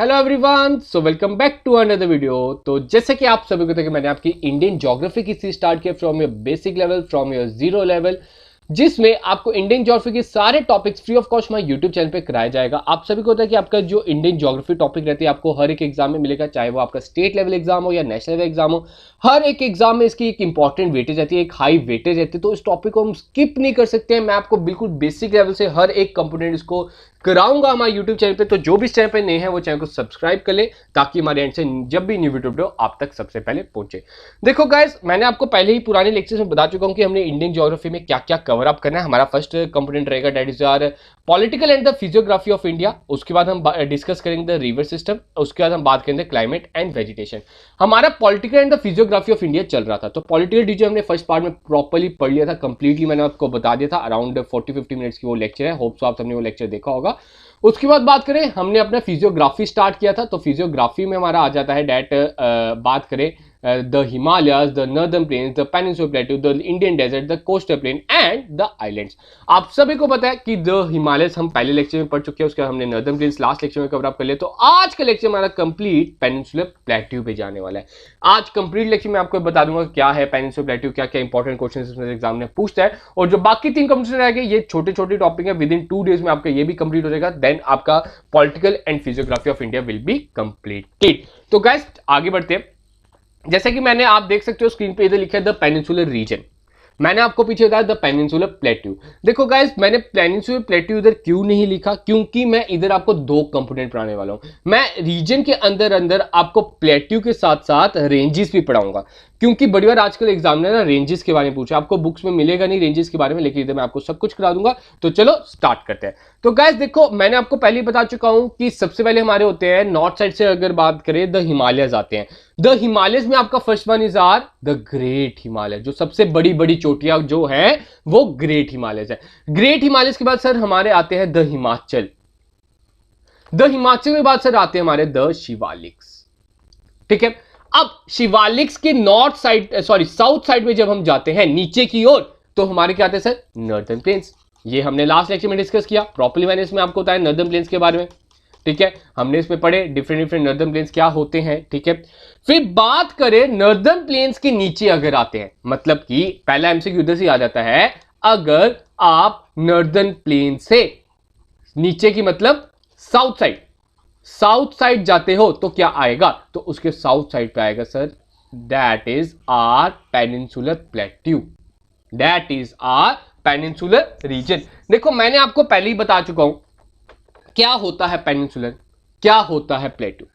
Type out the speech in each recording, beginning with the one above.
Hello everyone, so welcome back to another video. तो जैसे कि आप सभी को पता है कि मैंने आपकी इंडियन ज्योग्राफी की सीरीज स्टार्ट किया from your basic level, from your zero level, जिसमें आपको इंडियन ज्योग्राफी के सारे टॉपिक्स फ्री ऑफ कॉस्ट हमारे यूट्यूब चैनल पे कराया जाएगा। आप सभी को होता है कि आपका जो इंडियन ज्योग्राफी टॉपिक रहती है आपको हर एक एग्जाम में मिलेगा, चाहे वो आपका स्टेट लेवल एग्जाम हो या नेशनल लेवल एग्जाम हो। हर एक एग्जाम में इसकी एक इंपॉर्टेंट वेटेज रहती है, एक हाई वेटेज रहती है, तो इस टॉपिक को हम स्किप नहीं कर सकते हैं। मैं आपको बिल्कुल बेसिक लेवल से हर एक कंपोनेंट इसको कराऊंगा हमारे यूट्यूब चैनल पे। तो जो भी इस चैनल पे नए हैं वो चैनल को सब्सक्राइब कर ले, ताकि हमारे एंड से जब भी न्यू वीडियो आप तक सबसे पहले पहुंचे। देखो गाइस, मैंने आपको पहले ही पुराने लेक्चर्स में बता चुका हूं कि हमने इंडियन ज्योग्राफी में क्या क्या कवर अप करना है। हमारा फर्स्ट कंपोनेंट रहेगा that is our political and the physiography of India. उसके बाद हम डिस्कस करेंगे द रिवर सिस्टम। उसके बाद हम बात करेंगे क्लाइमेट एंड वेजिटेशन। हमारा political and the physiography of India चल रहा था, तो पॉलिटिकल डीजे हमने फर्स्ट पार्ट में प्रॉपर्ली पढ़ लिया था कंप्लीटली। मैंने आपको बता दिया था, अराउंड 40-50 मिनट्स की वो लेक्चर है। होप सो आप सबने वो लेक्चर देखा होगा। उसके बाद बात करें, हमने अपना फिजियोग्राफी स्टार्ट किया था, तो फिजियोग्राफी में हमारा आ जाता है डेट बात करें the Himalayas, the northern plains, the peninsular plateau, the Indian desert, the coastal plain and the islands. आप सभी को पता है कि द हिमालयस हम पहले लेक्चर में पढ़ चुके हैं, उसके बाद हमने नॉर्दर्न प्लेन्स लास्ट लेक्चर में कवर अप कर लिया। तो आज का लेक्चर हमारा कंप्लीट पेनिनसुलर प्लेट्यू पे जाने वाला है। आज कंप्लीट लेक्चर में आपको बता दूंगा क्या है पेनिनसुलर प्लेट्यू, क्या क्या इंपॉर्टेंट क्वेश्चन इसमें एग्जाम में पूछता है, और जो बाकी 3 कंपोनेंट रह गए ये छोटे छोटे टॉपिक है। विद इन 2 डेज में आपका ये भी कंप्लीट हो जाएगा, देन आपका political and physiography of India will be completed. तो गाइस आगे बढ़ते हैं। जैसे कि मैंने आप देख सकते हो स्क्रीन पे इधर लिखा है द पेनिनसुलर रीजन। मैंने आपको पीछे बताया द पेनिनसुलर प्लेट्यू। देखो गाइस, मैंने पेनिनसुलर प्लेट्यू इधर क्यों नहीं लिखा, क्योंकि मैं इधर आपको 2 कंपोनेंट पढ़ाने वाला हूं। मैं रीजन के अंदर अंदर आपको प्लेट्यू के साथ साथ रेंजेस भी पढ़ाऊंगा, क्योंकि बड़ी बार आजकल एग्जाम में ना रेंजेस के बारे में पूछा। आपको बुक्स में मिलेगा नहीं रेंजेस के बारे में, लेकिन इधर मैं आपको सब कुछ करा दूंगा। तो चलो स्टार्ट करते हैं। तो गाइस देखो, मैंने आपको पहले ही बता चुका हूं कि सबसे पहले हमारे होते हैं नॉर्थ साइड से अगर बात करें द हिमालयस आते हैं। द हिमालयस में आपका first one is our the great Himalaya. जो सबसे बड़ी बड़ी चोटियां जो है वो ग्रेट हिमालयस है। ग्रेट हिमालयस के बाद सर हमारे आते हैं द हिमाचल। द हिमाचल के बाद सर आते हैं हमारे द शिवालिक्स। ठीक है, अब शिवालिक्स के नॉर्थ साइड साउथ साइड में जब हम जाते हैं नीचे की ओर, तो हमारे क्या आते हैं सर नॉर्दर्न प्लेन्स। ये हमने लास्ट लेक्चर में डिस्कस किया प्रॉपर्ली। मैंने इसमें आपको बताया नॉर्दर्न प्लेन्स के बारे में। ठीक है, हमने इसमें पढ़े डिफरेंट नॉर्दर्न प्लेन्स क्या होते हैं। ठीक है, फिर बात करें नॉर्दर्न प्लेन्स के नीचे अगर आते हैं, मतलब कि पहला एमसीक्यू उधर से आ जाता है, अगर आप नॉर्दर्न प्लेन से नीचे की मतलब साउथ साइड जाते हो तो क्या आएगा, तो उसके साउथ साइड पे आएगा sir that is our peninsular plateau, that is our peninsular region. देखो मैंने आपको पहले ही बता चुका हूं क्या होता है पेनिनसुलर, क्या होता है प्लेट्यू।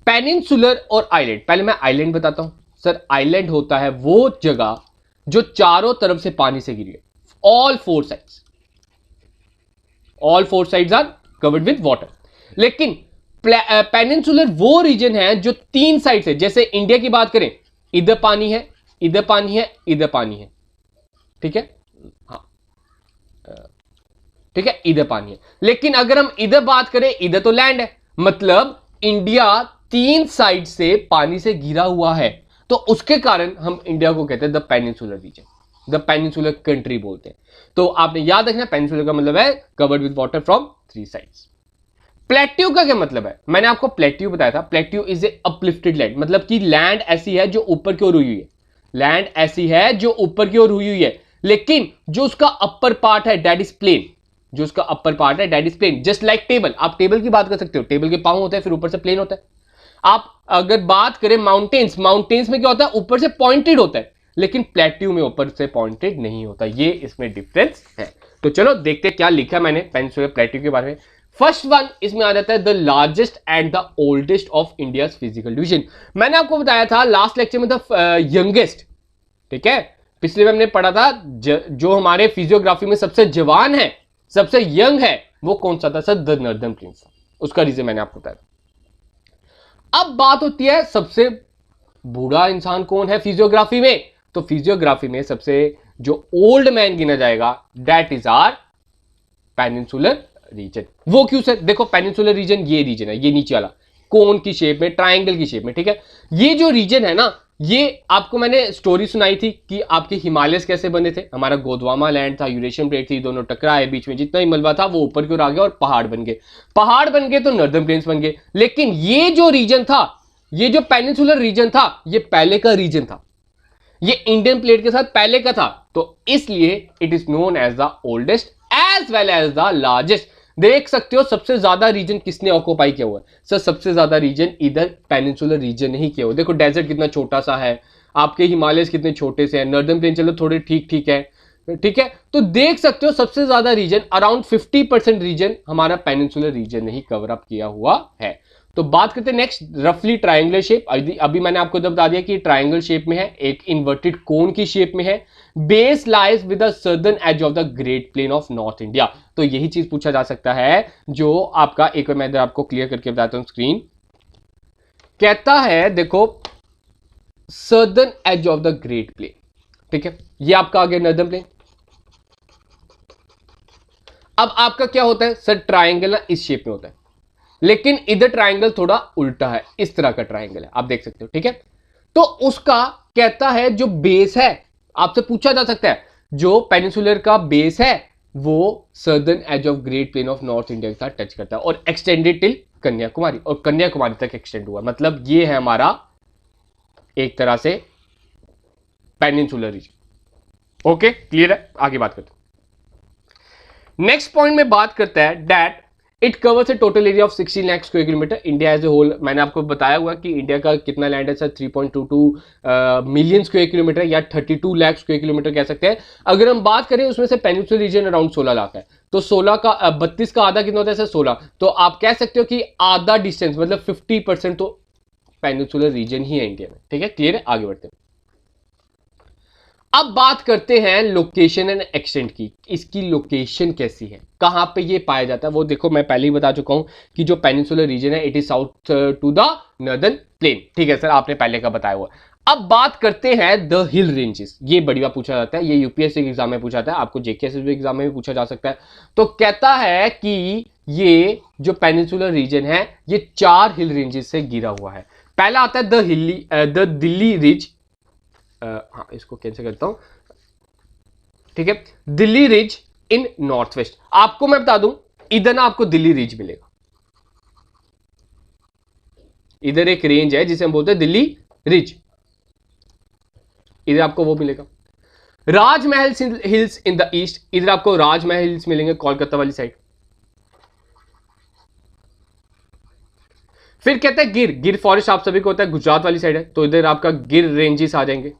पेनिनसुलर और आइलैंड, पहले मैं आइलैंड बताता हूं। सर आइलैंड होता है वो जगह जो चारों तरफ से पानी से घिरी है, all four sides are covered with water. लेकिन पेनिनसुलर वो रीजन है जो 3 साइड से, जैसे इंडिया की बात करें, इधर पानी है, इधर पानी है, इधर पानी है। ठीक है, हाँ ठीक है, इधर पानी है। लेकिन अगर हम इधर बात करें, इधर तो लैंड है, मतलब इंडिया 3 साइड से पानी से घिरा हुआ है, तो उसके कारण हम इंडिया को कहते हैं the peninsular reason, the peninsular country बोलते हैं। तो आपने याद रखना पेनिनसुलर का मतलब है covered with water from 3 sides. Plateau का क्या मतलब है, मैंने आपको प्लेट्यू बताया था। Plateau is a uplifted land, मतलब कि लैंड ऐसी है जो ऊपर की ओर हुई है, लैंड ऐसी है जो ऊपर की ओर हुई हुई है, लेकिन जो उसका अपर पार्ट है दैट इज प्लेन, जो उसका अपर पार्ट है that is plain. Just like table, आप टेबल की बात कर सकते हो, टेबल के पांव होते हैं फिर ऊपर से प्लेन होता है। आप अगर बात करें माउंटेन्स, माउंटेन्स में क्या होता है ऊपर से पॉइंटेड होता है, लेकिन प्लेट्यू में ऊपर से पॉइंटेड नहीं होता। ये इसमें डिफरेंस है। तो चलो देखते हैं क्या लिखा है मैंने पेनिनसुलर प्लेट्यू के बारे में। फर्स्ट वन इसमें आ जाता है the largest and the oldest of India physical division. मैंने आपको बताया था लास्ट लेक्चर में द यंगेस्ट। ठीक है, पिछले में हमने पढ़ा था जो हमारे फिजियोग्राफी में सबसे जवान है, सबसे यंग है, वो कौन सा था सर द नॉर्दर्न प्लेन्स। उसका रीजन मैंने आपको बताया। अब बात होती है सबसे बूढ़ा इंसान कौन है फिजियोग्राफी में, तो फिजियोग्राफी में सबसे जो ओल्ड मैन गिना जाएगा that is our peninsular region. वो क्यों सर, देखो पेनिनसुलर रीजन ये रीजन है, ये नीचे वाला कोन की शेप में, ट्रायंगल की शेप में। ठीक है, ये जो रीजन है ना, ये आपको मैंने स्टोरी सुनाई थी कि आपके हिमालयस कैसे बने थे। हमारा गोदवामा लैंड था, यूरेशियन प्लेट थी, दोनों टकराए, बीच में जितना ही मलबा था वो ऊपर की ओर आ गया और पहाड़ बन गए। पहाड़ बन गए तो नॉर्दर्न प्लेन्स बन गए। लेकिन ये जो रीजन था, ये जो पेनिनसुलर रीजन था, ये पहले का रीजन था, ये इंडियन प्लेट के साथ पहले का था। तो इसलिए it is known as the oldest as well as the largest. देख सकते हो सबसे ज्यादा रीजन किसने ऑक्यूपाई किया हुआ है? सर सबसे ज्यादा रीजन इधर पेनिनसुलर रीजन नहीं किया हुआ। देखो डेजर्ट कितना छोटा सा है, आपके हिमालयस कितने छोटे से हैं, नॉर्दर्न प्लेन चलो थोड़े ठीक ठीक है, ठीक है। तो देख सकते हो सबसे ज्यादा रीजन अराउंड 50% रीजन हमारा पेनिनसुलर रीजन नहीं कवर अप किया हुआ है। तो बात करते हैं नेक्स्ट, रफली ट्रायंगुलर शेप। अभी मैंने आपको जब बता दिया कि ट्रायंगल शेप में है, एक इन्वर्टेड कोन की शेप में है, base lies with the southern edge of the great plain of north India. तो यही चीज पूछा जा सकता है जो आपका, एक बार मैं इधर आपको क्लियर करके बताता हूं स्क्रीन। कहता है देखो southern edge of the great plain, ठीक है, ये आपका आ गया नॉर्दर्न प्लेन। अब आपका क्या होता है सर, ट्रायंगल ना इस शेप में होता है, लेकिन इधर ट्रायंगल थोड़ा उल्टा है, इस तरह का ट्रायंगल है, आप देख सकते हो, ठीक है। तो उसका कहता है जो बेस है, आपसे पूछा जा सकता है जो पेनिनसुलर का बेस है वो southern edge of great plain of north India के साथ टच करता है और एक्सटेंडेड टिल कन्याकुमारी, और कन्याकुमारी तक एक्सटेंड हुआ। मतलब ये है हमारा एक तरह से पेनिनसुलर रीजन। ओके क्लियर है, आगे बात करते हैं। नेक्स्ट पॉइंट में बात करता है that it covers a total area of 16 lakh square kilometre India as a whole. मैंने आपको बताया हुआ कि इंडिया का कितना लैंड है सर, 3.22 मिलियन स्क्वायर किलोमीटर या 32 लाख स्क्वायर किलोमीटर कह सकते हैं। अगर हम बात करें उसमें से पेनिनसुलर रीजन अराउंड 16 लाख है, तो 16 का 32 का आधा कितना होता है सर, 16। तो आप कह सकते हो कि आधा डिस्टेंस मतलब 50% तो पेनिनसुलर रीजन ही है इंडिया में, ठीक है, क्लियर है। आगे बढ़ते हैं, अब बात करते हैं लोकेशन एंड एक्सटेंट की। इसकी लोकेशन कैसी है, कहां पे ये पाया जाता है, वो देखो मैं पहले ही बता चुका हूं कि जो पेनिनसुलर रीजन है it is south to the northern plain, ठीक है सर, आपने पहले का बताया हुआ। अब बात करते हैं द हिल रेंजेस। ये बढ़िया पूछा जाता है, ये यूपीएससी के एग्जाम में पूछा जाता है, आपको जेकेएसएस एग्जाम में भी पूछा जा सकता है। तो कहता है कि ये जो पेनिनसुलर रीजन है ये 4 हिल रेंजेस से घिरा हुआ है। पहला आता है द दिल्ली रिज, हाँ इसको कैंसिल करता हूं, ठीक है, Delhi ridge in north west. आपको मैं बता दूं इधर ना आपको दिल्ली रिज मिलेगा, इधर एक रेंज है जिसे हम बोलते हैं दिल्ली रिज, इधर आपको वो मिलेगा। राजमहल हिल्स इन द ईस्ट, इधर आपको राजमहल हिल्स मिलेंगे कोलकाता वाली साइड। फिर कहते हैं गिर फॉरेस्ट आप सभी को होता है गुजरात वाली साइड है, तो इधर आपका गिर रेंजेस आ जाएंगे।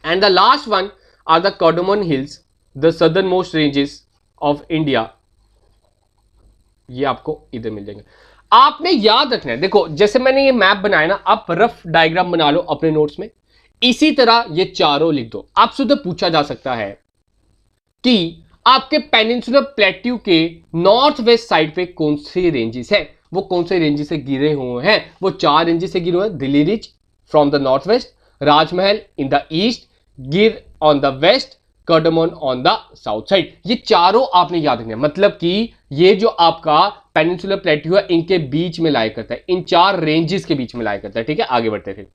And the last one are the cardamom hills, the southern most ranges of India, ये आपको इधर मिल जाएंगे। आपने याद रखना है, देखो जैसे मैंने ये मैप बनाया ना, आप रफ डायग्राम बना लो अपने नोट्स में, इसी तरह ये चारों लिख दो। आपसे तो पूछा जा सकता है कि आपके पेनिनसुलर प्लेट्यू के नॉर्थ वेस्ट साइड पे कौन सी रेंजेस है, वो कौन से रेंजेस से गिरे हुए हैं, वो 4 रेंजेस से गिरे हुए हैं। Delhi ridge from the north west, Rajmahal in the east, Gir on the west, cardamom on the south side. ये चारों आपने याद रखना है, मतलब कि ये जो आपका पेनिनसुलर प्लेट्यू है इनके बीच में लाया करता है, इन 4 रेंजेस के बीच में लाया करता है, ठीक है। आगे बढ़ते हैं।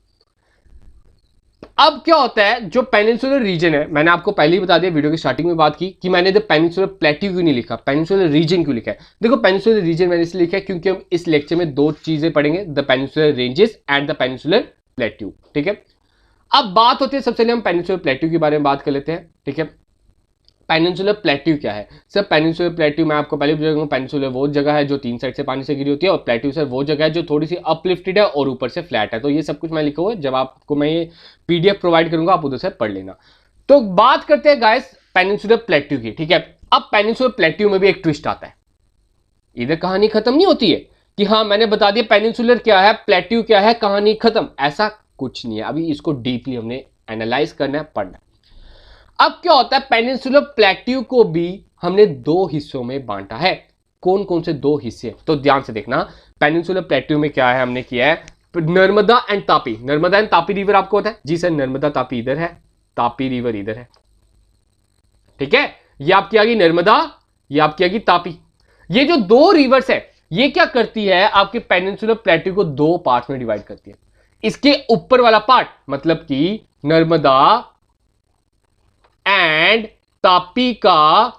अब क्या होता है जो पेनिनसुलर रीजन है, मैंने आपको पहले ही बता दिया, वीडियो की स्टार्टिंग में बात की कि मैंने द पेनिनसुलर प्लेट्यू क्यों नहीं लिखा, पेनिनसुलर रीजन क्यों लिखा है। देखो पेनिनसुलर रीजन मैंने इसलिए लिखा है क्योंकि हम इस लेक्चर में 2 चीजें पढ़ेंगे, the peninsular ranges and the peninsular plateau, ठीक है। अब बात होती है, सबसे पहले हम पेनिनसुलर प्लेट्यू के बारे में बात कर लेते हैं, ठीक है। पेनिनसुलर प्लेट्यू क्या है सर, पेनिनसुलर प्लेट्यू मैं आपको पहले बताऊंगा, पेनिनसुलर वो जगह है जो 3 साइड से पानी से गिरी होती है, और प्लेट्यू सर वो जगह है जो थोड़ी सी अपलिफ्टेड है और ऊपर से फ्लैट है। तो ये सब कुछ मैं लिखा हुआ है, जब आपको मैं ये पीडीएफ प्रोवाइड करूंगा आप उधर से पढ़ लेना। तो बात करते हैं गाइस पेनिनसुलर प्लेट्यू की, ठीक है। अब पेनिनसुलर प्लेट्यू में भी एक ट्विस्ट आता है, इधर कहानी खत्म नहीं होती है कि हाँ मैंने बता दिया पेनिनसुलर क्या है, प्लेट्यू क्या है, कहानी खत्म, ऐसा कुछ नहीं है। अभी इसको डीपली हमने एनालाइज करना है, पढ़ना है। अब क्या होता है, पेनिनसुलर प्लेट्यू को भी हमने 2 हिस्सों में बांटा है। कौन कौन से 2 हिस्से, तो ध्यान से देखना। पेनिनसुलर प्लेट्यू में क्या है हमने किया है, Narmada and Tapi. Narmada and Tapi river आपको पता है जी सर, नर्मदा तापी इधर है, तापी रिवर इधर है, ठीक है। ये आपकी आ गई नर्मदा, ये आपकी आ गई तापी। ये जो 2 रिवर्स है ये क्या करती है, आपके पेनिनसुलर प्लेट्यू को 2 पार्ट में डिवाइड करती है। इसके ऊपर वाला पार्ट मतलब कि नर्मदा एंड तापी का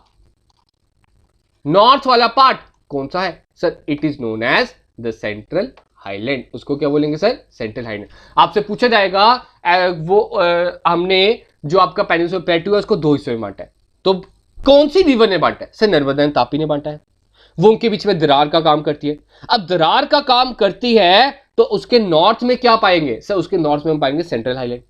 नॉर्थ वाला पार्ट कौन सा है sir? It is known as the central highland. उसको क्या बोलेंगे सर? Central highland. आपसे पूछा जाएगा हमने जो आपका पेनिनसुलर प्लेटू है उसको दो हिस्सों में बांटा है, तो कौन सी रिवर ने बांटा है सर? नर्मदा एंड तापी ने बांटा है। वो उनके बीच में दरार का काम करती है। अब दरार का काम करती है तो उसके नॉर्थ में क्या पाएंगे सर? उसके नॉर्थ में हम पाएंगे सेंट्रल हाईलैंड।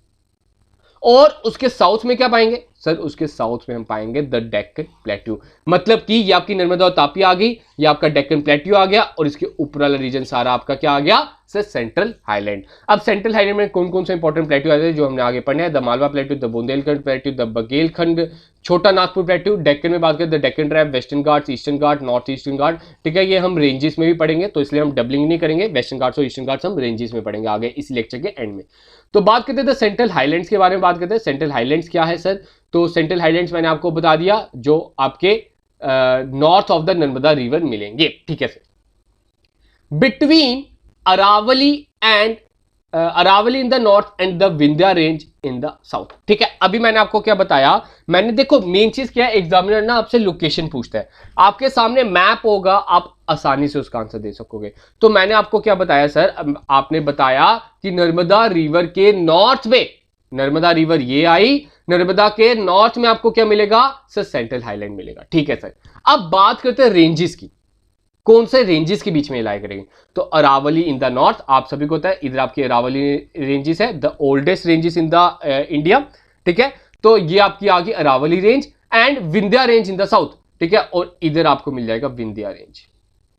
और उसके साउथ में क्या पाएंगे सर? उसके साउथ में हम पाएंगे द डेक्कन प्लेट्यू। मतलब कि ये आपकी नर्मदा और तापी आ गई, ये आपका डेक्कन प्लेट्यू आ गया, और इसके ऊपर वाला रीजन सारा आपका क्या आ गया सर? Central highland. अब सेंट्रल हाईलैंड में कौन कौन से इंपॉर्टेंट प्लेट्यू आते हैं जो हमने आगे पढ़ने हैं? The Malwa plateau, the Bundelkhand plateau, the Baghelkhand, Chota Nagpur plateau. Deccan में बात करें the Deccan tribe, Western Ghats, Eastern Ghat, North Eastern Ghat. ठीक है, ये हम रेंजेस में भी पढ़ेंगे, तो इसलिए हम डबलिंग नहीं करेंगे। वेस्टर्न घाट्स और ईस्टर्न घाट्स हम रेंजेस में पढ़ेंगे आगे इस लेक्चर के एंड में। तो बात करते हैं सेंट्रल हाईलैंड्स के बारे में। बात करते हैं सेंट्रल हाईलैंड्स क्या है सर? तो सेंट्रल हाईलैंड्स मैंने आपको बता दिया, जो आपके north of the Narmada river मिलेंगे। ठीक है sir. Between Aravalli and Aravalli in the north and the Vindhya range in the south. ठीक है, अभी मैंने आपको क्या बताया? मैंने देखो मेन चीज क्या है, एग्जामिनर ना आपसे लोकेशन पूछता है। आपके सामने मैप होगा, आप आसानी से उसका आंसर दे सकोगे। तो मैंने आपको क्या बताया सर? आपने बताया कि नर्मदा रिवर के नॉर्थ में, नर्मदा रिवर ये आई, नर्मदा के नॉर्थ में आपको क्या मिलेगा सर? सेंट्रल हाईलैंड मिलेगा। ठीक है सर। अब बात करते हैं रेंजेस की, कौन से रेंजेस के बीच में लाई करेंगे? तो अरावली इन द नॉर्थ, आप सभी को होता है, इधर आपकी अरावली रेंजेस है, the oldest ranges in the India. ठीक है, तो ये आपकी आ गई Aravalli range, and Vindhya range in the south. ठीक है, और इधर आपको मिल जाएगा विंध्या रेंज।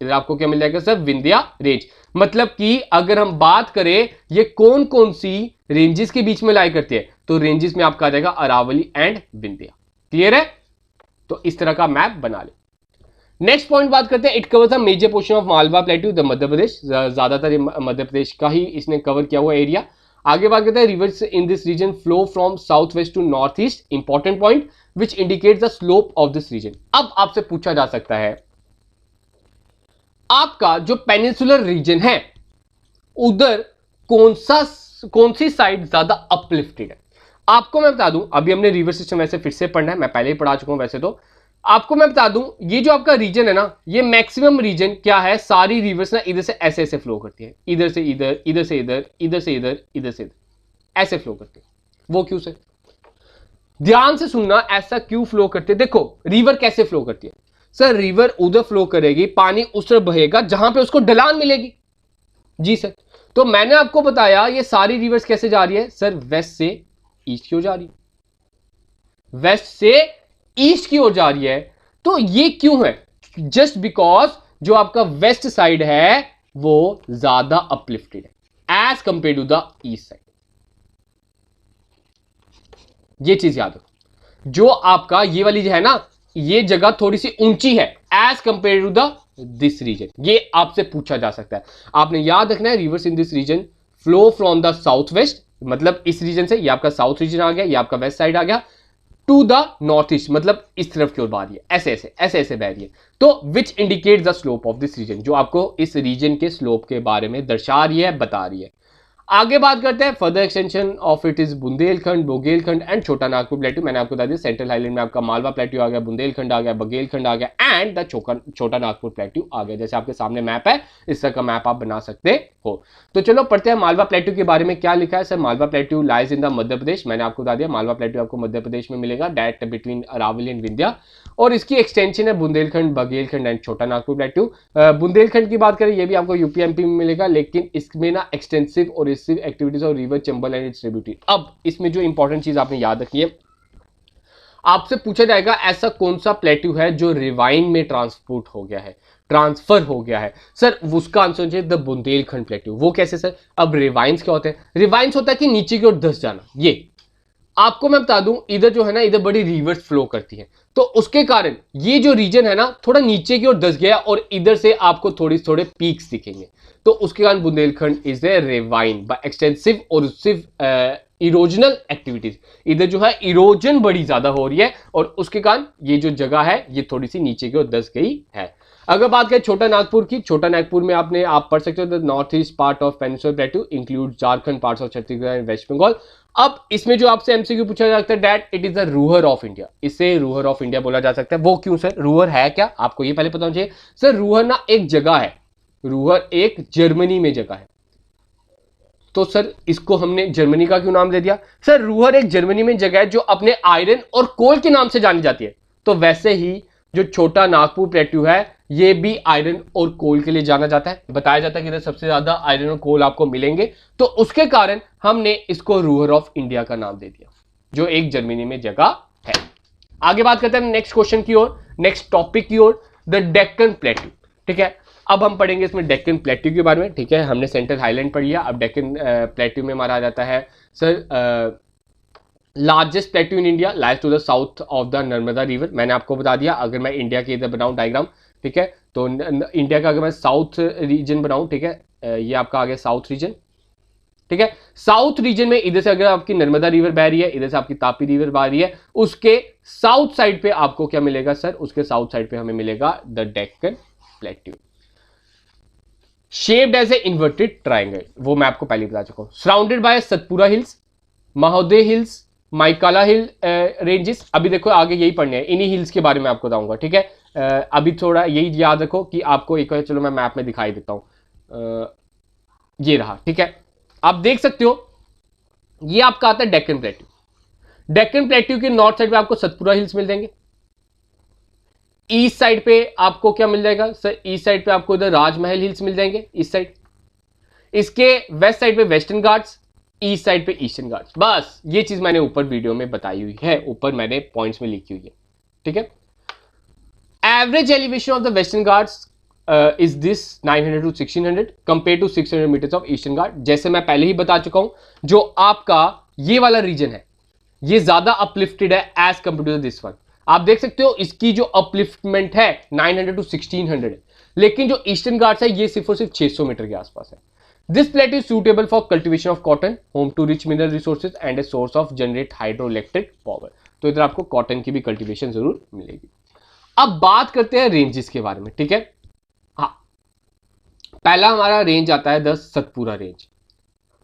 इधर आपको क्या मिल जाएगा सर? विंध्या रेंज। मतलब कि अगर हम बात करें ये कौन कौन सी रेंजेस के बीच में लाई करती है, तो रेंजेस में आपका आ जाएगा अरावली एंड विंध्या। क्लियर है? तो इस तरह का मैप बना ले। नेक्स्ट पॉइंट बात करते हैं, it covers a major portion of Malwa plateau, the Madhya Pradesh. ज्यादातर मध्य प्रदेश का ही इसने कवर किया हुआ एरिया। आगे बात करते हैं, rivers in this region flow from south west to north east. Important point which indicate the slope of this region. अब आपसे पूछा जा सकता है, आपका जो पेनिनसुलर रीजन है उधर कौन सी साइड ज्यादा अपलिफ्टेड है? आपको मैं बता दूं, अभी हमने रिवर सिस्टम वैसे फिर से पढ़ना है, मैं पहले ही पढ़ा चुका हूं वैसे तो। आपको मैं बता दूं, ये जो आपका रीजन है ना, ये मैक्सिमम रीजन क्या है, सारी रिवर्स ना इधर से ऐसे ऐसे फ्लो करती है, इधर से इधर, इधर से इधर, इधर से इधर, इधर से इधर, ऐसे फ्लो करती है। वो क्यों से? ध्यान से सुनना, ऐसा क्यों फ्लो करती है? देखो रिवर कैसे फ्लो करती है सर? रिवर उधर फ्लो करेगी, पानी उस तरफ बहेगा जहां पे उसको ढलान मिलेगी। जी सर। तो मैंने आपको बताया ये सारी रिवर्स कैसे जा रही है सर? वेस्ट से ईस्ट की ओर जा रही है, वेस्ट से ईस्ट की ओर जा रही है। तो ये क्यों है? जस्ट बिकॉज जो आपका वेस्ट साइड है वो ज्यादा अपलिफ्टेड है as compare to the east side. ये चीज याद रखो, जो आपका ये वाली जो है ना, ये जगह थोड़ी सी ऊंची है as compare to the this region. ये आपसे पूछा जा सकता है, आपने याद रखना है। Rivers in this region flow from the south west, मतलब इस रीजन से, ये आपका साउथ रीजन आ गया, ये आपका वेस्ट साइड आ गया, टू द नॉर्थ ईस्ट, मतलब इस तरफ की ओर बह रही है, ऐसे ऐसे ऐसे ऐसे बह रही है। तो which indicate the slope of this region, जो आपको इस रीजन के स्लोप के बारे में दर्शा रही है, बता रही है। आगे बात करते हैं, further extension of it is Bundelkhand, Baghelkhand and Chota Nagpur plateau. मैंने आपको बता दिया सेंट्रल हाईलैंड में आपका मालवा प्लेट्यू आ गया, बुंदेलखंड आ गया, बघेलखंड आ गया, एंड द छोटा नागपुर प्लेट्यू आ गया। जैसे आपके सामने मैप है, इस तरह का मैप आप बना सकते हो। तो चलो पढ़ते हैं मालवा प्लेट्यू के बारे में क्या लिखा है sir. Malwa plateau lies in the Madhya Pradesh. मैंने आपको बता दिया मालवा प्लेट्यू आपको मध्य प्रदेश में मिलेगा, direct between Aravalli and Vindhya, और इसकी एक्सटेंशन है बुंदेलखंड, बघेलखंड एंड छोटा नागपुर प्लेट्यू। बुंदेलखंड की बात करें, ये भी आपको यूपी एमपी में मिलेगा, लेकिन इसमें ना एक्सटेंसिव और एक्टिविटीज और river Chambal and it's tributary. अब इसमें जो इंपॉर्टेंट चीज आपने याद रखी है, आपसे पूछा जाएगा ऐसा कौन सा प्लेट्यू है जो रिवाइन में ट्रांसपोर्ट हो गया है, ट्रांसफर हो गया है सर? उसका आंसर है द बुंदेलखंड प्लेट्यू। वो कैसे सर? अब रिवाइंस क्या होते हैं? रिवाइंस होता है कि नीचे की ओर धंस जाना। ये आपको मैं बता दूं, इधर जो है ना, इधर बड़ी रिवर्स फ्लो करती है, तो उसके कारण ये जो रीजन है ना थोड़ा नीचे की ओर धंस गया, और इधर से आपको थोड़े पीक्स दिखेंगे, तो उसके कारण Bundelkhand is a ravine by extensive और इरोजनल एक्टिविटीज। इधर जो है इरोजन बड़ी ज्यादा हो रही है, और उसके कारण ये जो जगह है ये थोड़ी सी नीचे की ओर धंस गई है। अगर बात करें छोटा नागपुर की, छोटा नागपुर में आप पढ़ सकते हो the north east part of peninsular plateau include Jharkhand, parts of Chhattisgarh and West Bengal. अब इसमें जो आपसे एमसीक्यू पूछा जा सकता है that it is the Ruhr of India, इसे रूहर ऑफ इंडिया बोला जा सकता है। वो क्यों सर? रूहर है क्या, आपको ये पहले पता होना चाहिए। सर रूहर ना एक जगह है, रूहर एक जर्मनी में जगह है। तो सर इसको हमने जर्मनी का क्यों नाम दे दिया? सर रूहर एक जर्मनी में जगह है जो अपने आयरन और कोल के नाम से जानी जाती है। तो वैसे ही जो छोटा नागपुर प्लेट्यू है ये भी आयरन और कोल के लिए जाना जाता है। बताया जाता है कि इधर सबसे ज्यादा आयरन और कोल आपको मिलेंगे, तो उसके कारण हमने इसको रूहर ऑफ इंडिया का नाम दे दिया, जो एक जर्मनी में जगह है। आगे बात करते हैं नेक्स्ट क्वेश्चन की ओर, नेक्स्ट टॉपिक की ओर, द डेक्कन प्लेट्यू। ठीक है, अब हम पढ़ेंगे इसमें डेक्कन प्लेट्यू के बारे में। ठीक है, हमने सेंट्रल हाईलैंड पढ़ लिया, अब डेक्कन प्लेट्यू में हमारा आ जाता है sir largest plateau in India lies to the south of the Narmada river. मैंने आपको बता दिया, अगर मैं इंडिया के इधर बनाऊं डायग्राम, ठीक है, तो इंडिया का अगर मैं साउथ रीजन बनाऊं, ठीक है, ये आपका आ गया साउथ रीजन। ठीक है, साउथ रीजन में इधर से अगर आपकी नर्मदा रिवर बह रही है, इधर से आपकी तापी रिवर बह रही है, उसके साउथ साइड पे आपको क्या मिलेगा सर? उसके साउथ साइड पे हमें मिलेगा the Deccan plateau, shaped as a inverted triangle. वो मैं आपको पहले बता चुका हूं। Surrounded by Satpura hills, Mahadeo hills, Maikala hill ranges. अभी देखो आगे यही पढ़ने हैं, इन्हीं हिल्स के बारे में आपको बताऊंगा। ठीक है, अभी थोड़ा यही याद रखो कि आपको एक बार चलो मैं मैप में दिखाई देता हूं, ये रहा। ठीक है, आप देख सकते हो ये आपका आता है डेक्कन प्लेट्यू। डेक्कन प्लेट्यू के नॉर्थ साइड पे आपको सतपुरा हिल्स मिल जाएंगे। ईस्ट साइड पे आपको क्या मिल जाएगा सर? ईस्ट साइड पे आपको इधर राजमहल हिल्स मिल जाएंगे ईस्ट साइड। इसके वेस्ट साइड पे वेस्टर्न घाट्स, ईस्ट साइड पे ईस्टर्न घाट्स। बस ये चीज मैंने ऊपर वीडियो में बताई हुई है, ऊपर मैंने पॉइंट्स में लिखी हुई है। ठीक है, average elevation of the western Ghats is this 900 to 1600 compare to 600 metres of Eastern Ghat. जैसे मैं पहले ही बता चुका हूं, जो आपका ये वाला रीजन है ये ज्यादा अपलिफ्टेड है as compare to this one. आप देख सकते हो इसकी जो अपलिफ्टमेंट है 900 to 1600 है, लेकिन जो ईस्टर्न घाट्स है ये सिर्फ और सिर्फ 600 मीटर के आसपास है। This plate is suitable for cultivation of cotton, home to rich mineral resources and a source of generate hydro electric power. तो इधर आपको कॉटन की भी कल्टिवेशन जरूर मिलेगी। अब बात करते हैं रेंजेस के बारे में। ठीक है, हाँ, पहला हमारा रेंज आता है द सतपुरा रेंज।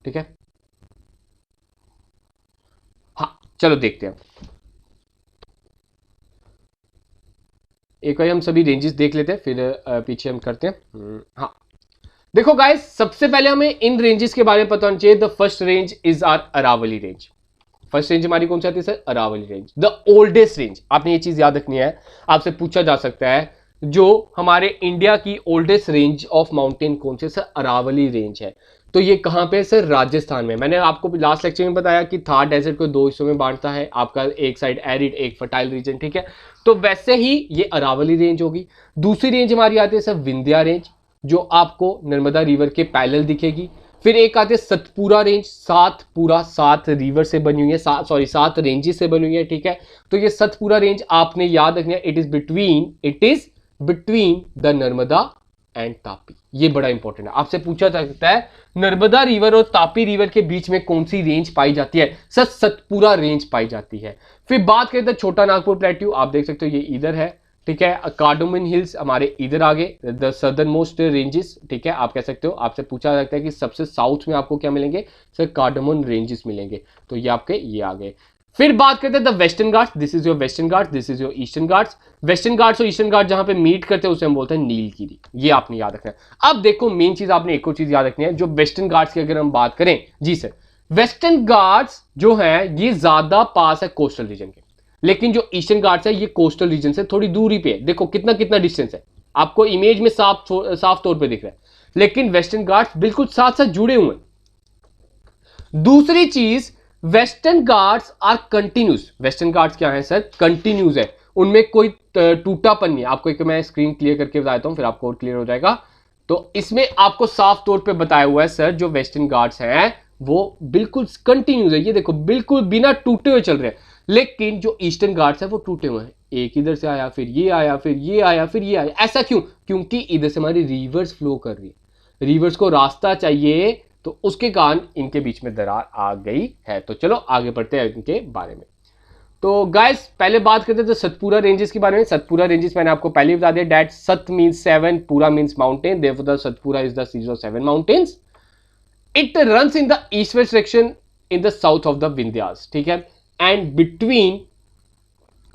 ठीक है, हाँ चलो देखते हैं, एक बार हम सभी रेंजेस देख लेते हैं फिर पीछे हम करते हैं। हाँ देखो गाइस, सबसे पहले हमें इन रेंजेस के बारे में पता होना चाहिए। The first range is are Aravalli range. First range हमारी कौन सी आती है sir? Aravalli range, the oldest range. आपने ये चीज याद रखनी है, आपसे पूछा जा सकता है जो हमारे इंडिया की ओल्डेस्ट रेंज ऑफ माउंटेन कौन सी? सर अरावली रेंज है। तो ये कहां पे सर? राजस्थान में। मैंने आपको लास्ट लेक्चर में बताया कि थार डेजर्ट को दो हिस्सों में बांटता है, आपका एक साइड एरिड एक फर्टाइल रीजन। ठीक है, तो वैसे ही ये अरावली रेंज होगी। दूसरी रेंज हमारी आती है सर विंध्या रेंज, जो आपको नर्मदा रिवर के पैरेलल दिखेगी। फिर एक आती है सतपुरा रेंज, सात रिवर से बनी हुई है, सात रेंजेस से बनी हुई है। ठीक है, तो ये सतपुरा रेंज आपने याद रखना है, it is between the Narmada and Tapi. ये बड़ा इंपॉर्टेंट है, आपसे पूछा जा सकता है नर्मदा रिवर और तापी रिवर के बीच में कौन सी रेंज पाई जाती है? सर सतपुरा रेंज पाई जाती है। फिर बात करें तो छोटा नागपुर प्लेट्यू, आप देख सकते हो ये इधर है। ठीक है, कार्डोमन हिल्स हमारे इधर आगे, द सदर्न मोस्ट रेंजेस। ठीक है, आप कह सकते हो, आपसे पूछा जाता है कि सबसे साउथ में आपको क्या मिलेंगे? सर कार्डोमन रेंजेस मिलेंगे, तो ये आपके ये आ गए। फिर बात करते हैं the western Ghats, this is your western Ghats, this is your eastern Ghats. Western Ghats और ईस्टर्न घाट जहां पे मीट करते हैं उसे हम बोलते हैं नीलगिरी। ये आपने याद रखना है। अब देखो मेन चीज आपने एक और चीज याद रखनी है, जो वेस्टर्न घाट्स की अगर हम बात करें, जी सर, वेस्टर्न घाट्स जो है ये ज्यादा पास है कोस्टल रीजन के, लेकिन जो ईस्टर्न घाट्स है ये कोस्टल रीजन से थोड़ी दूरी पे है। देखो कितना कितना डिस्टेंस है, आपको इमेज में साफ तौर पे दिख रहा है, लेकिन वेस्टर्न घाट्स बिल्कुल साथ साथ जुड़े हुए हैं। दूसरी चीज, वेस्टर्न घाट्स आर कंटिन्यूस। वेस्टर्न घाट्स क्या है सर? कंटिन्यूस है, उनमें कोई टूटापन नहीं है। आपको एक मैं स्क्रीन क्लियर करके बताता हूं, फिर आपको और क्लियर हो जाएगा। तो इसमें आपको साफ तौर पे बताया हुआ है सर, जो वेस्टर्न घाट्स हैं वो बिल्कुल कंटिन्यूस है। ये देखो बिल्कुल बिना टूटे हुए चल रहे हैं, लेकिन जो ईस्टर्न घाट्स है वो टूटे हुए हैं। एक इधर से आया, फिर ये आया, फिर ये आया, फिर ये आया। ऐसा क्यों? क्योंकि इधर से हमारी रिवर्स फ्लो कर रही है, रिवर्स को रास्ता चाहिए, तो उसके कारण इनके बीच में दरार आ गई है। तो चलो आगे बढ़ते हैं इनके बारे में। तो गाइस पहले बात करते थे सतपुरा रेंजेस के बारे में। सतपुरा रेंजेस मैंने आपको पहले ही बता दिया, डैट सत मीन्स 7, पूरा means mountain, therefore the Satpura is the series of 7 mountains. It runs in the east west direction in the south of the Vindhyas, ठीक है, and between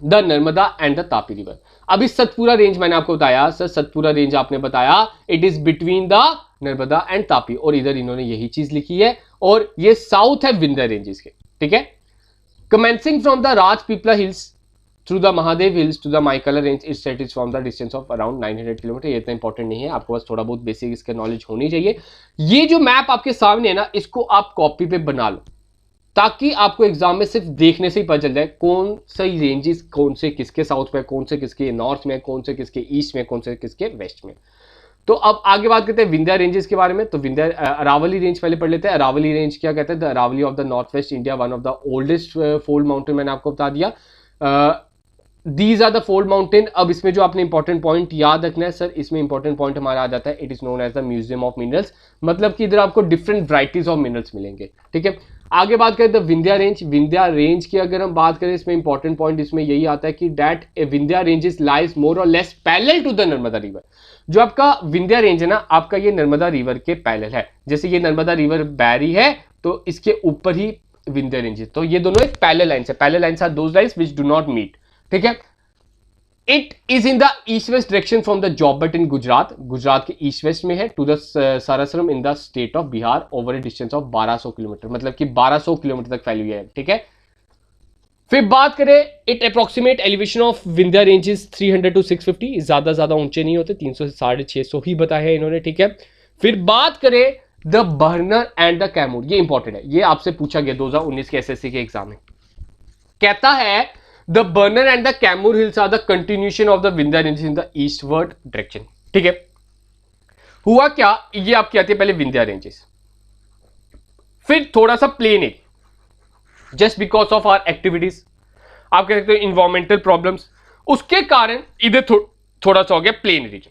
the Narmada and the Tapi river. अभी सतपुरा रेंज मैंने आपको बताया सर, सतपुरा रेंज आपने बताया it is between the Narmada and Tapi, और इधर इन्होंने यही चीज लिखी है, और ये साउथ है विंध्या रेंजेस के, ठीक है। Commencing from the Rajpipla hills through the Mahadev hills to the Maikala range, it set from the distance of around 900 kilometre. ये इतना इंपॉर्टेंट नहीं है, आपको बस थोड़ा बहुत बेसिक इसका नॉलेज होनी चाहिए। ये जो मैप आपके सामने है ना, इसको आप कॉपी पे बना लो, ताकि आपको एग्जाम में सिर्फ देखने से ही पता चल जाए कौन सी रेंजेस कौन से किसके साउथ में, कौन से किसके नॉर्थ में, कौन से किसके ईस्ट में, कौन से किसके वेस्ट में। तो अब आगे बात करते हैं विंध्या रेंजेस के बारे में। तो विंध्या अरावली रेंज पहले पढ़ लेते हैं। अरावली रेंज क्या कहते हैं? The Aravalli of the north west India, one of the oldest fold mountain, मैंने आपको बता दिया। These are the fold mountain. अब इसमें जो आपने इंपॉर्टेंट पॉइंट याद रखना है सर, इसमें इंपॉर्टेंट पॉइंट हमारा आ जाता है, it is known as the museum of minerals, मतलब कि इधर आपको डिफरेंट वराइटीज ऑफ मिनरल्स मिलेंगे, ठीक है। आगे बात करें तो विंध्या रेंज। विंध्या रेंज की अगर हम बात करें, इसमें इंपॉर्टेंट पॉइंट इसमें यही आता है कि that Vindhya ranges lies more or less parallel to the Narmada river. जो आपका विंध्या रेंज है ना, आपका ये नर्मदा रिवर के पैरेलल है। जैसे ये नर्मदा रिवर बह रही है तो इसके ऊपर ही विंध्या रेंज है, तो ये दोनों एक पैरेलल लाइंस है। Parallel lines are those lines which do not meet, ठीक है। It is in the east west direction from the Jobat in Gujarat, Gujarat के ईस्ट वेस्ट में है, to the Sasaram in the state of Bihar over a distance of 1200 kilometre, मतलब कि 1200 kilometre तक फैली हुई है, ठीक है। फिर बात करें, it approximate elevation of Vindhya ranges 300 to 650, ज्यादा ऊंचे नहीं होते, 300 से 650 ही बताया है इन्होंने, ठीक है। फिर बात करें the Bharner and the Kaimur, ये इंपॉर्टेंट है, ये आपसे पूछा गया 2019 के एसएससी के एग्जाम में। कहता है the Bharner and the Kaimur hills are the continuation of the Vindhya ranges in the eastward direction, ठीक है। हुआ क्या, ये आपकी आती है पहले विंध्या रेंजेस, फिर थोड़ा सा प्लेन है, just because of our activities, आप कह सकते हो इन्वायरमेंटल प्रॉब्लम्स, उसके कारण इधर थोड़ा सा हो गया प्लेन रीजन।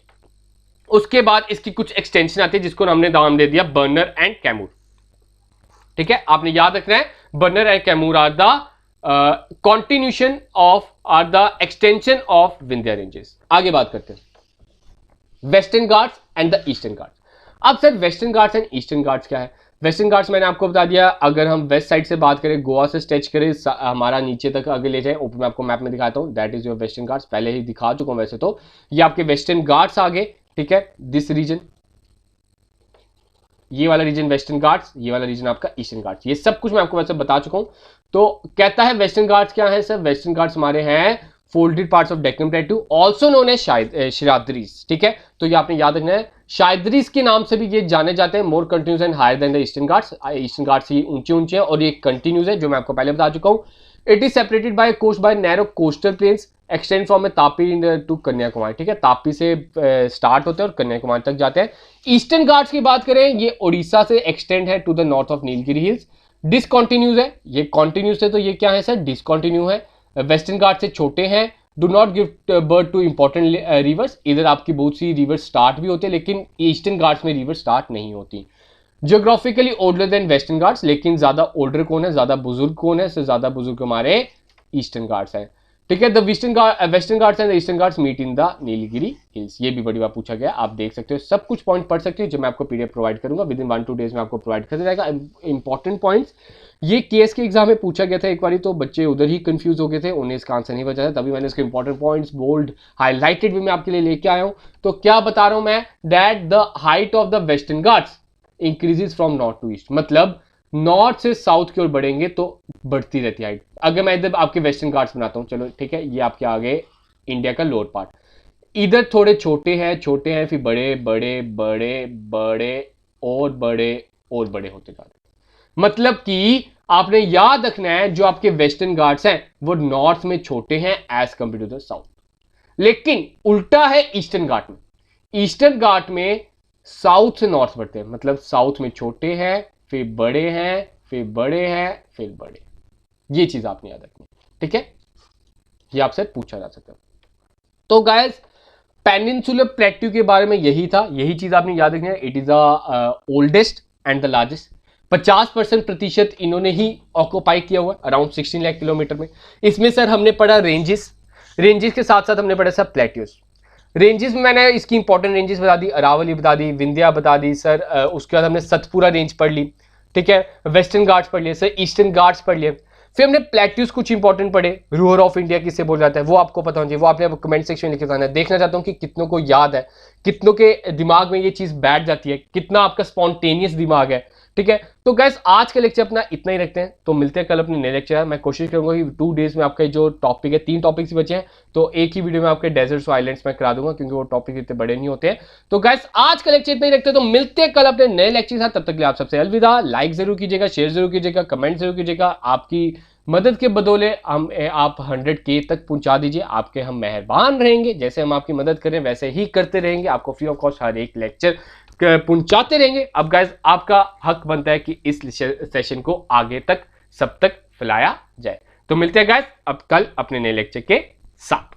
उसके बाद इसकी कुछ एक्सटेंशन आती है जिसको हमने नाम दे दिया बर्नर एंड कैमूर, ठीक है। आपने याद रखना है, Bharner and Kaimur are the continuation of are the extension of Vindhya ranges. आगे बात करते हैं Western Ghats and the eastern Ghats. अब sir Western Ghats and Eastern Ghats क्या है? वेस्टर्न घाट्स मैंने आपको बता दिया, अगर हम वेस्ट साइड से बात करें, गोवा से स्ट्रेच करें हमारा नीचे तक आगे ले जाए, ऊपर मैं आपको मैप में दिखाता हूं, that is your western Ghats. पहले ही दिखा चुका हूं वैसे तो, ये आपके वेस्टर्न घाट्स आ गए, ठीक है। दिस रीजन, ये वाला रीजन वेस्टर्न घाट्स, ये वाला रीजन आपका ईस्टर्न घाट्स, ये सब कुछ मैं आपको वैसे बता चुका हूं। तो कहता है वेस्टर्न घाट्स क्या है सर? वेस्टर्न घाट्स हमारे हैं folded parts of Deccan plateau, also known as Sahyadris, ठीक है। तो ये आपने याद रखना है, शायद्रीज के नाम से भी ये जाने जाते हैं, more continuous and higher than the eastern Ghats. Eastern Ghats ये ऊंचे हैं और ये कंटिन्यूस है, जो मैं आपको पहले बता चुका हूं। It is separated by coast by narrow coastal plains extend from Tapi to Kanyakumari, ठीक है। तापी से स्टार्ट होते हैं और कन्याकुमारी तक जाते हैं। ईस्टर्न घाट्स की बात करें, ये उड़ीसा से एक्सटेंड है to the north of Nilgiri hills. Discontinues है, ये कॉन्टिन्यूस है तो ये क्या है सर? डिसकॉन्टिन्यू है। वेस्टर्न घाट से छोटे हैं, do not give birth to important rivers. इधर आपकी बहुत सी रिवर स्टार्ट भी होती है, लेकिन ईस्टर्न घाट्स में रिवर स्टार्ट नहीं होती। Geographically older than western Ghats, लेकिन ज्यादा ओल्डर कौन है, ज्यादा बुजुर्ग कौन है? ज्यादा बुजुर्ग हमारे ईस्टर्न घाट्स है, ठीक है। The western Ghats and the eastern Ghats meet in the Nilgiri hills. ये भी बड़ी बार पूछा गया, आप देख सकते हो, सब कुछ पॉइंट पढ़ सकते हो, जो मैं आपको पीडीएफ प्रोवाइड करूंगा विद इन 1-2 डेज में आपको प्रोवाइड कर जाएगा। इंपॉर्टेंट पॉइंट्स, ये केस के एग्जाम में पूछा गया था एक बार, तो बच्चे उधर ही कंफ्यूज हो गए थे, उन्हें इसका आंसर नहीं बचा था, तभी मैंने इसके इंपॉर्टेंट पॉइंट्स बोल्ड हाईलाइटेड भी मैं आपके लिए लेके आया हूं। तो क्या बता रहा हूं मैं, that the height of the western Ghats increases from north to east, मतलब नॉर्थ से साउथ की ओर बढ़ेंगे तो बढ़ती रहती है हाइट। अगर मैं इधर आपके वेस्टर्न घाट्स बनाता हूं, चलो ठीक है, ये आपके आगे इंडिया का लोअर पार्ट, इधर थोड़े छोटे हैं, फिर बड़े बड़े बड़े बड़े और बड़े और बड़े होते जाते हैं। मतलब कि आपने याद रखना है, जो आपके वेस्टर्न घाट्स हैं वो नॉर्थ में छोटे हैं as compare to the south, लेकिन उल्टा है ईस्टर्न घाट में। ईस्टर्न घाट में साउथ से नॉर्थ बढ़ते हैं, मतलब साउथ में छोटे हैं, फिर बड़े हैं, फिर बड़े हैं, फिर बड़े। ये चीज आपने याद रखनी, ठीक है, ये आपसे पूछा जा सकता है। तो गाइस, पेनिनसुलर प्लेट्यू के बारे में यही था, यही चीज आपने याद रखनी है। It is the oldest and the largest. 50% प्रतिशत इन्होंने ही ऑक्यूपाई किया हुआ है अराउंड 16 लाख किलोमीटर में। इसमें सर हमने पढ़ा रेंजेस, रेंजेस के साथ साथ हमने पढ़ा सर प्लेट्यूज। रेंजेस में मैंने इसकी इंपॉर्टेंट रेंजेस बता दी, अरावली बता दी, विंध्या बता दी सर, उसके बाद हमने सतपुरा रेंज पढ़ ली, ठीक है, वेस्टर्न घाट्स पढ़ लिए सर, ईस्टर्न घाट्स पढ़ लिए। फिर हमने प्लेट्यूज कुछ इंपॉर्टेंट पढ़े, रूअर ऑफ इंडिया किसे बोला जाता है वो आपको पता होना चाहिए, वो आपने कमेंट सेक्शन में लिखे बताना है। देखना चाहता हूँ कि कितनों को याद है, कितनों के दिमाग में ये चीज बैठ जाती है, कितना आपका स्पॉन्टेनियस दिमाग है, ठीक है। तो गैस आज का लेक्चर अपना इतना ही रखते हैं, तो मिलते हैं कल अपने नए लेक्चर। मैं कोशिश करूंगा कि 2 डेज में आपका जो टॉपिक है, 3 टॉपिक्स बचे हैं, तो एक ही वीडियो में आपके डेजर्ट्स और आइलैंड्स में करा दूंगा, क्योंकि वो टॉपिक इतने बड़े नहीं होते हैं। तो गैस आज का लेक्चर इतना ही रखते हैं, तो मिलते हैं कल अपने नए लेक्चर के साथ। तब तक के लिए आप सबसे अलविदा। लाइक जरूर कीजिएगा, शेयर जरूर कीजिएगा, कमेंट जरूर कीजिएगा। आपकी मदद के बदौले हम आप 100K तक पहुंचा दीजिए, आपके हम मेहरबान रहेंगे। जैसे हम आपकी मदद करें वैसे ही करते रहेंगे, आपको फ्री ऑफ कॉस्ट हर एक लेक्चर पहुंचाते रहेंगे। अब गाइस आपका हक बनता है कि इस सेशन को आगे तक सब तक फैलाया जाए। तो मिलते हैं गाइस अब कल अपने नए लेक्चर के साथ।